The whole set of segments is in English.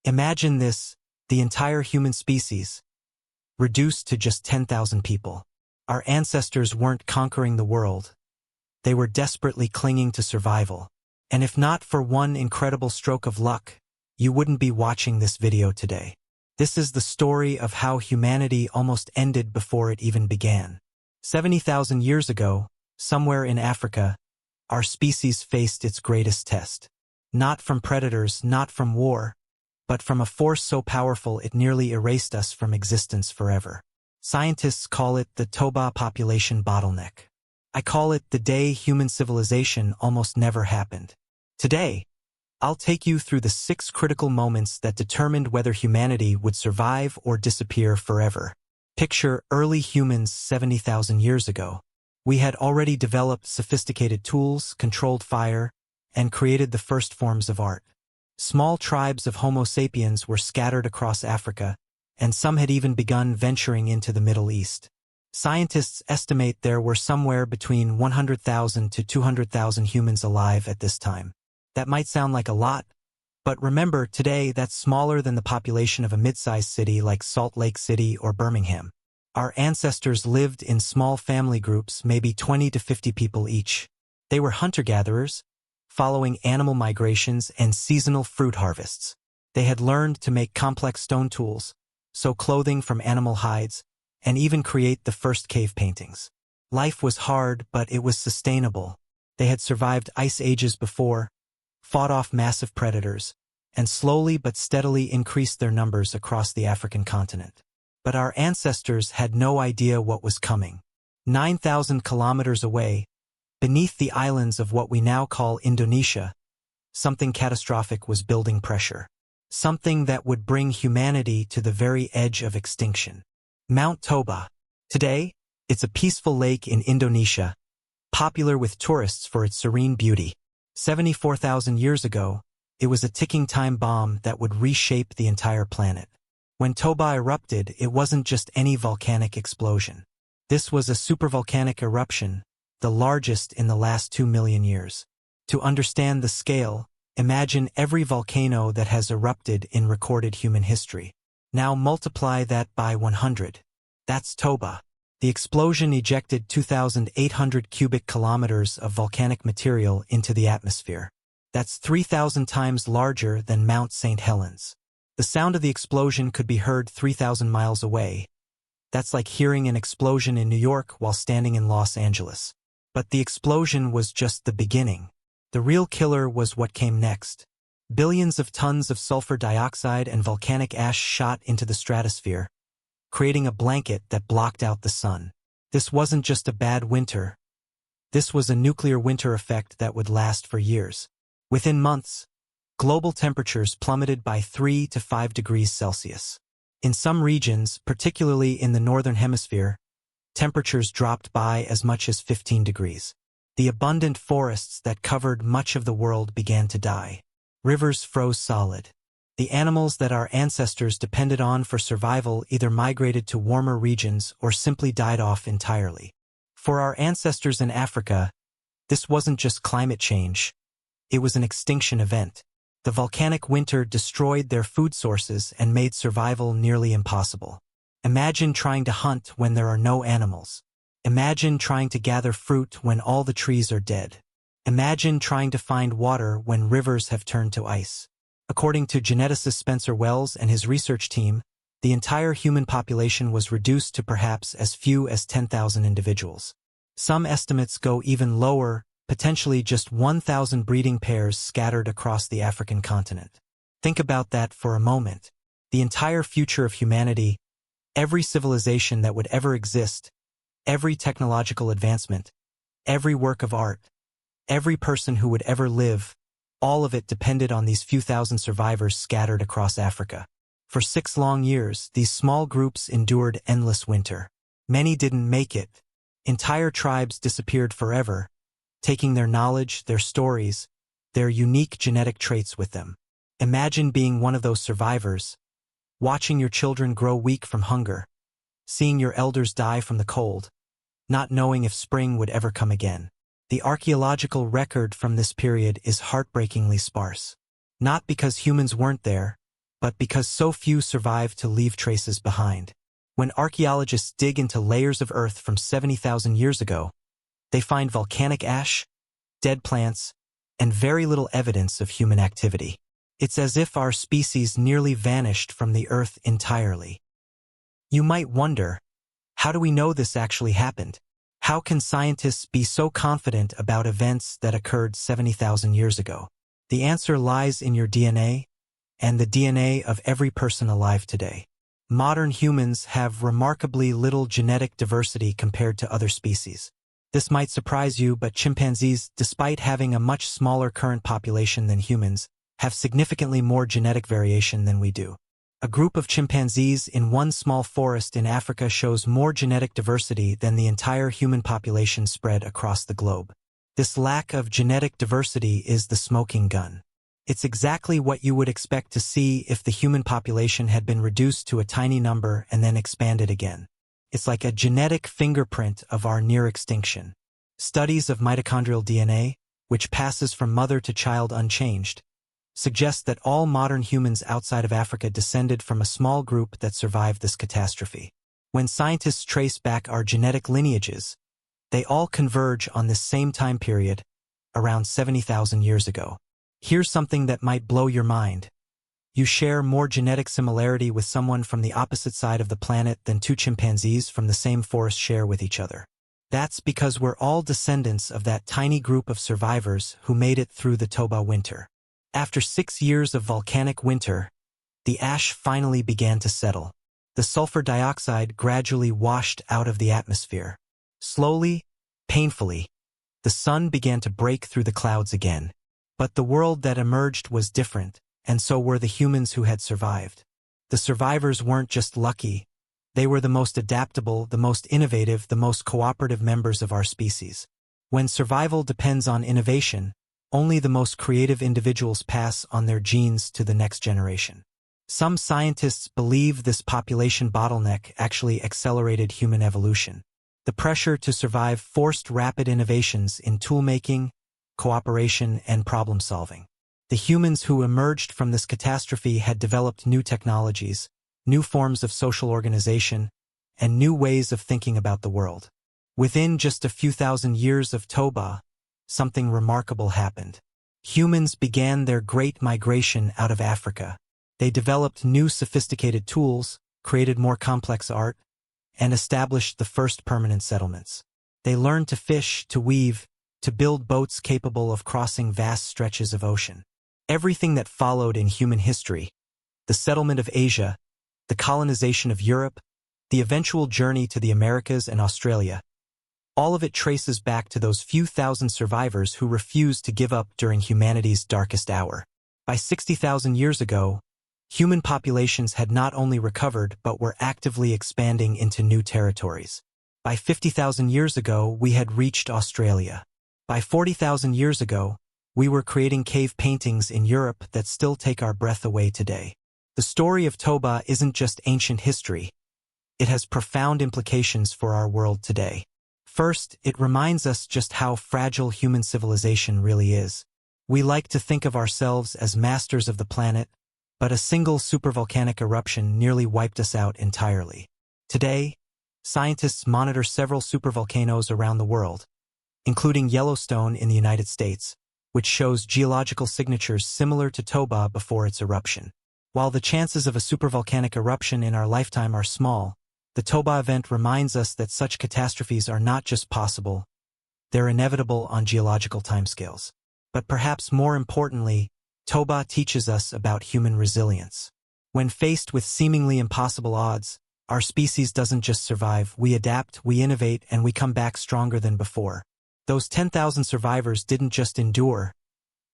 Imagine this, the entire human species, reduced to just 10,000 people. Our ancestors weren't conquering the world. They were desperately clinging to survival. And if not for one incredible stroke of luck, you wouldn't be watching this video today. This is the story of how humanity almost ended before it even began. 70,000 years ago, somewhere in Africa, our species faced its greatest test. Not from predators, not from war, but from a force so powerful it nearly erased us from existence forever. Scientists call it the Toba population bottleneck. I call it the day human civilization almost never happened. Today, I'll take you through the 6 critical moments that determined whether humanity would survive or disappear forever. Picture early humans 70,000 years ago. We had already developed sophisticated tools, controlled fire, and created the first forms of art. Small tribes of Homo sapiens were scattered across Africa, and some had even begun venturing into the Middle East. Scientists estimate there were somewhere between 100,000 to 200,000 humans alive at this time. That might sound like a lot, but remember, today that's smaller than the population of a mid-sized city like Salt Lake City or Birmingham. Our ancestors lived in small family groups, maybe 20 to 50 people each. They were hunter-gatherers, following animal migrations and seasonal fruit harvests. They had learned to make complex stone tools, sew clothing from animal hides, and even create the first cave paintings. Life was hard, but it was sustainable. They had survived ice ages before, fought off massive predators, and slowly but steadily increased their numbers across the African continent. But our ancestors had no idea what was coming. 9,000 kilometers away, beneath the islands of what we now call Indonesia, something catastrophic was building pressure. Something that would bring humanity to the very edge of extinction. Mount Toba. Today, it's a peaceful lake in Indonesia, popular with tourists for its serene beauty. 74,000 years ago, it was a ticking time bomb that would reshape the entire planet. When Toba erupted, it wasn't just any volcanic explosion. This was a supervolcanic eruption, the largest in the last 2 million years. To understand the scale, imagine every volcano that has erupted in recorded human history. Now multiply that by 100. That's Toba. The explosion ejected 2,800 cubic kilometers of volcanic material into the atmosphere. That's 3,000 times larger than Mount St. Helens. The sound of the explosion could be heard 3,000 miles away. That's like hearing an explosion in New York while standing in Los Angeles. But the explosion was just the beginning. The real killer was what came next. Billions of tons of sulfur dioxide and volcanic ash shot into the stratosphere, creating a blanket that blocked out the sun. This wasn't just a bad winter. This was a nuclear winter effect that would last for years. Within months, global temperatures plummeted by 3 to 5 degrees Celsius. In some regions, particularly in the northern hemisphere, temperatures dropped by as much as 15 degrees. The abundant forests that covered much of the world began to die. Rivers froze solid. The animals that our ancestors depended on for survival either migrated to warmer regions or simply died off entirely. For our ancestors in Africa, this wasn't just climate change. It was an extinction event. The volcanic winter destroyed their food sources and made survival nearly impossible. Imagine trying to hunt when there are no animals. Imagine trying to gather fruit when all the trees are dead. Imagine trying to find water when rivers have turned to ice. According to geneticist Spencer Wells and his research team, the entire human population was reduced to perhaps as few as 10,000 individuals. Some estimates go even lower, potentially just 1,000 breeding pairs scattered across the African continent. Think about that for a moment. The entire future of humanity, every civilization that would ever exist, every technological advancement, every work of art, every person who would ever live, all of it depended on these few thousand survivors scattered across Africa. For 6 long years, these small groups endured endless winter. Many didn't make it. Entire tribes disappeared forever, taking their knowledge, their stories, their unique genetic traits with them. Imagine being one of those survivors, watching your children grow weak from hunger, seeing your elders die from the cold, not knowing if spring would ever come again. The archaeological record from this period is heartbreakingly sparse. Not because humans weren't there, but because so few survive to leave traces behind. When archaeologists dig into layers of Earth from 70,000 years ago, they find volcanic ash, dead plants, and very little evidence of human activity. It's as if our species nearly vanished from the Earth entirely. You might wonder, how do we know this actually happened? How can scientists be so confident about events that occurred 70,000 years ago? The answer lies in your DNA and the DNA of every person alive today. Modern humans have remarkably little genetic diversity compared to other species. This might surprise you, but chimpanzees, despite having a much smaller current population than humans, have significantly more genetic variation than we do. A group of chimpanzees in one small forest in Africa shows more genetic diversity than the entire human population spread across the globe. This lack of genetic diversity is the smoking gun. It's exactly what you would expect to see if the human population had been reduced to a tiny number and then expanded again. It's like a genetic fingerprint of our near extinction. Studies of mitochondrial DNA, which passes from mother to child unchanged, suggest that all modern humans outside of Africa descended from a small group that survived this catastrophe. When scientists trace back our genetic lineages, they all converge on this same time period, around 70,000 years ago. Here's something that might blow your mind. You share more genetic similarity with someone from the opposite side of the planet than two chimpanzees from the same forest share with each other. That's because we're all descendants of that tiny group of survivors who made it through the Toba winter. After 6 years of volcanic winter, the ash finally began to settle. The sulfur dioxide gradually washed out of the atmosphere. Slowly, painfully, the sun began to break through the clouds again. But the world that emerged was different, and so were the humans who had survived. The survivors weren't just lucky. They were the most adaptable, the most innovative, the most cooperative members of our species. When survival depends on innovation, only the most creative individuals pass on their genes to the next generation. Some scientists believe this population bottleneck actually accelerated human evolution. The pressure to survive forced rapid innovations in toolmaking, cooperation, and problem-solving. The humans who emerged from this catastrophe had developed new technologies, new forms of social organization, and new ways of thinking about the world. Within just a few thousand years of Toba, something remarkable happened. Humans began their great migration out of Africa. They developed new sophisticated tools, created more complex art, and established the first permanent settlements. They learned to fish, to weave, to build boats capable of crossing vast stretches of ocean. Everything that followed in human history, the settlement of Asia, the colonization of Europe, the eventual journey to the Americas and Australia, all of it traces back to those few thousand survivors who refused to give up during humanity's darkest hour. By 60,000 years ago, human populations had not only recovered but were actively expanding into new territories. By 50,000 years ago, we had reached Australia. By 40,000 years ago, we were creating cave paintings in Europe that still take our breath away today. The story of Toba isn't just ancient history. It has profound implications for our world today. First, it reminds us just how fragile human civilization really is. We like to think of ourselves as masters of the planet, but a single supervolcanic eruption nearly wiped us out entirely. Today, scientists monitor several supervolcanoes around the world, including Yellowstone in the United States, which shows geological signatures similar to Toba before its eruption. While the chances of a supervolcanic eruption in our lifetime are small, the Toba event reminds us that such catastrophes are not just possible, they're inevitable on geological timescales. But perhaps more importantly, Toba teaches us about human resilience. When faced with seemingly impossible odds, our species doesn't just survive, we adapt, we innovate, and we come back stronger than before. Those 10,000 survivors didn't just endure,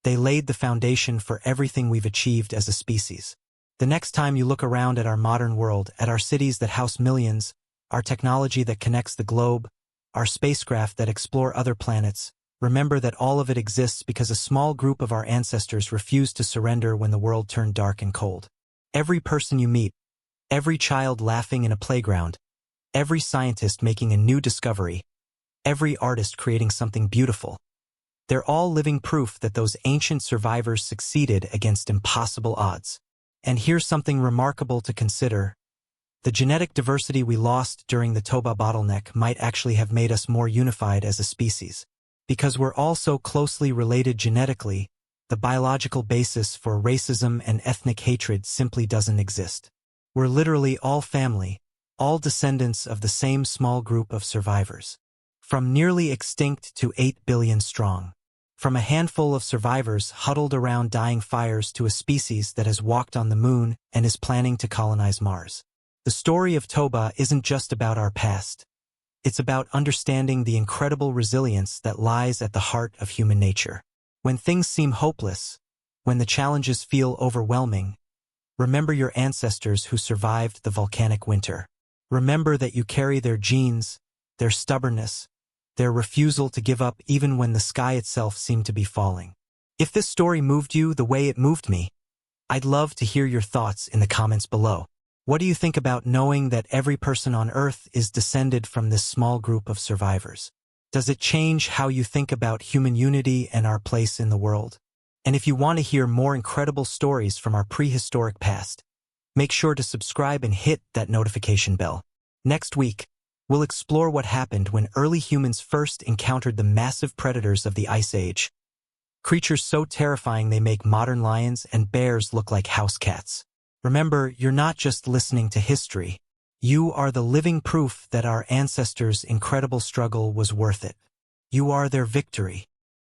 they laid the foundation for everything we've achieved as a species. The next time you look around at our modern world, at our cities that house millions, our technology that connects the globe, our spacecraft that explore other planets, remember that all of it exists because a small group of our ancestors refused to surrender when the world turned dark and cold. Every person you meet, every child laughing in a playground, every scientist making a new discovery, every artist creating something beautiful, they're all living proof that those ancient survivors succeeded against impossible odds. And here's something remarkable to consider. The genetic diversity we lost during the Toba bottleneck might actually have made us more unified as a species. Because we're all so closely related genetically, the biological basis for racism and ethnic hatred simply doesn't exist. We're literally all family, all descendants of the same small group of survivors. From nearly extinct to 8 billion strong. From a handful of survivors huddled around dying fires to a species that has walked on the moon and is planning to colonize Mars. The story of Toba isn't just about our past. It's about understanding the incredible resilience that lies at the heart of human nature. When things seem hopeless, when the challenges feel overwhelming, remember your ancestors who survived the volcanic winter. Remember that you carry their genes, their stubbornness, their refusal to give up even when the sky itself seemed to be falling. If this story moved you the way it moved me, I'd love to hear your thoughts in the comments below. What do you think about knowing that every person on Earth is descended from this small group of survivors? Does it change how you think about human unity and our place in the world? And if you want to hear more incredible stories from our prehistoric past, make sure to subscribe and hit that notification bell. Next week, we'll explore what happened when early humans first encountered the massive predators of the Ice Age. Creatures so terrifying they make modern lions and bears look like house cats. Remember, you're not just listening to history. You are the living proof that our ancestors' incredible struggle was worth it. You are their victory.